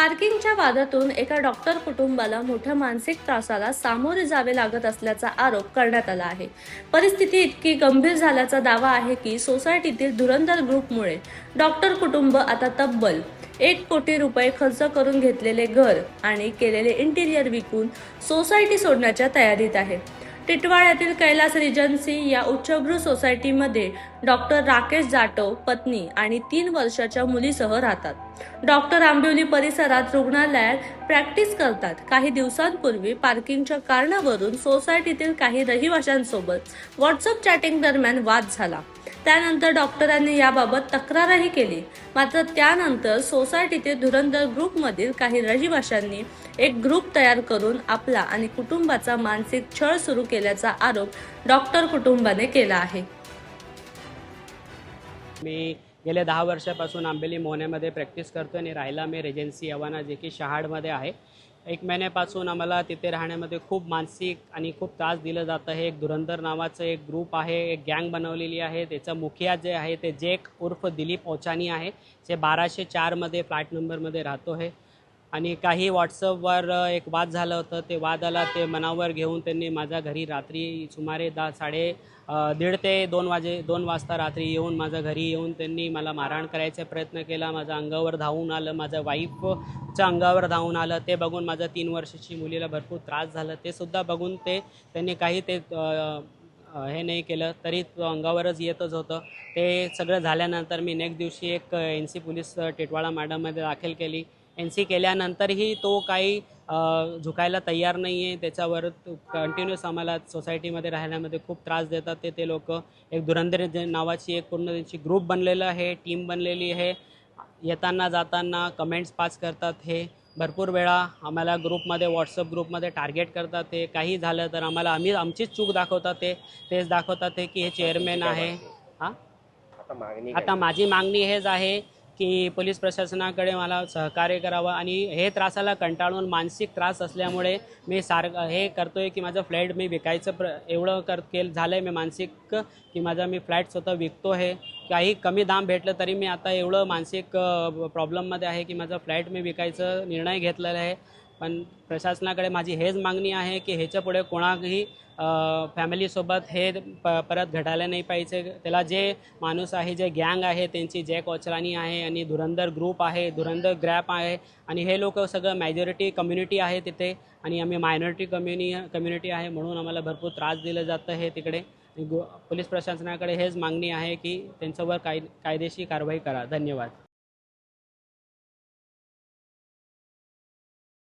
पार्किंगच्या वादातून एका डॉक्टर कुटुंबाला मोठ्या मानसिक त्रासाला सामोरे जावे लागत असल्याचा आरोप करण्यात आला आहे। परिस्थिती इतकी गंभीर झाल्याचा दावा आहे की सोसायटीतील धुरंधर ग्रुपमुळे डॉक्टर कुटुंब आता तब्बल 1 कोटी रुपये खर्च करून घेतलेले घर आणि केलेले इंटिरियर विकून सोसायटी सोडण्याच्या तयारीत आहे। टिटवाळ्यातील कैलास रिजन्सी या उच्चभ्रू सोसायटीमध्ये डॉक्टर राकेश जाटव पत्नी आणि 3 वर्षाच्या मुलीसह राहतात। डॉक्टर आंबिवली परिसरात रुग्णालयात प्रॅक्टिस करतात। काही दिवसांपूर्वी पार्किंगच्या कारणावरून सोसायटीतील काही रहिवाशांसोबत व्हॉट्सअप चॅटिंग दरम्यान वाद झाला। त्यानंतर डॉक्टरांनी याबाबत तक्रारही केली। मात्र त्यानंतर सोसायटीतील धुरंधर ग्रुपमधील काही रहिवाशांनी एक ग्रुप तयार करून आपला आणि कुटुंबाचा मानसिक छळ सुरू केल्याचा आरोप डॉक्टर कुटुंबाने केला आहे। मी गेल्या 10 वर्षापासून आंबेली मोहनेमध्ये प्रॅक्टिस करतो आणि राहायला मी रेजन्सी यवाना जे की शहाडमध्ये आहे। 1 महिन्यापासून आम्हाला तिथे राहण्यामध्ये खूखूप मानसिक आणि खूप त्रास दिला जातं आहे। एक धुरंधर नावाचं एक ग्रुप आहे, एक गँग बनवलेली आहे। त्याचा मुखिया जे आहे ते जेक उर्फ दिलीप ओचानी आहे, जे 1204 मध्ये फ्लॅट नंबरमध्ये राहतो आहे। आणि काही व्हॉट्सअपवर एक वाद झालं होतं। ते वादाला ते मनावर घेऊन त्यांनी माझ्या घरी रात्री सुमारे 1:30 ते 2 वाजता रात्री येऊन माझ्या घरी येऊन त्यांनी मला मारहाण करायचा प्रयत्न केला। माझ्या अंगावर धावून आलं, माझ्या वाईफच्या अंगावर धावून आलं। ते बघून माझ्या 3 वर्षाची मुलीला भरपूर त्रास झाला। ते सुद्धा बघून त्यांनी काही हे नाही केलं, तरी अंगावरच येतच होतं। ते सगळं झाल्यानंतर मी नेक्स्ट दिवशी एक NC पोलीस टिटवाळा मॅडममध्ये दाखल केली। NC केल्यानंतरही तो काही झुकायला तयार नाही आहे। त्याच्यावर कंटिन्यूस आम्हाला सोसायटीमध्ये राहण्यामध्ये खूप त्रास देतात। ते लोक एक धुरंधर नावाची एक पूर्ण त्यांची ग्रुप बनलेलं आहे, टीम बनलेली आहे। येताना जाताना कमेंट्स पास करतात। हे भरपूर वेळा आम्हाला ग्रुपमध्ये व्हॉट्सअप ग्रुपमध्ये टार्गेट करतात। ते काही झालं तर आमचीच चूक दाखवतात। तेच दाखवतात की हे चेअरमॅन आहे। आता माझी मागणी हेच आहे की पोलीस प्रशासनाकडे मला सहकार्य करावं आणि हे त्रासाला कंटाळून मानसिक त्रास असल्यामुळे मी हे करतोय की माझं फ्लॅट मी विकायचं एवढं झालं आहे मी मानसिक की मी फ्लॅट स्वतः विकतो आहे। काही कमी दाम भेटलं तरी मी आता एवढं मानसिक प्रॉब्लेममध्ये आहे की माझा फ्लॅट मी विकायचं निर्णय घेतलेला आहे। पण प्रशासनाकडे माझी हेच मागणी आहे की ह्याच्या पुढे कोणाही फॅमिलीसोबत हे परत घडायला नाही पाहिजे। त्याला जे माणूस आहे, जे गँग आहे त्यांची जॅक ओचलानी आहे आणि धुरंधर ग्रुप आहे, धुरंधर ग्रॅप आहे आणि हे लोक सगळं मेजॉरिटी कम्युनिटी आहे तिथे आणि आम्ही मायनॉरिटी कम्युनिटी आहे, म्हणून आम्हाला भरपूर त्रास दिला जातं आहे तिकडे। पोलीस प्रशासनाकडे हेच मागणी आहे की त्यांच्यावर कायदेशीर कारवाई करा। धन्यवाद।